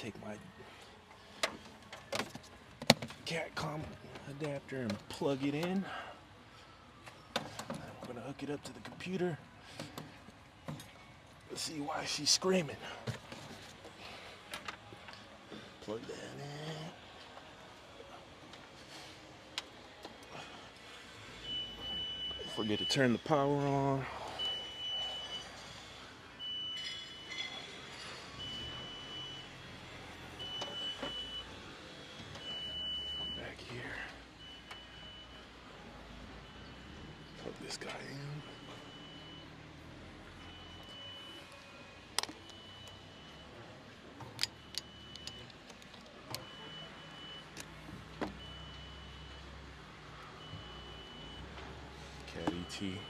take my Catcom adapter and plug it in. I'm gonna hook it up to the computer. Let's see why she's screaming. Plug that in. Forget to turn the power on. Back here. Plug this guy in. Cat ET.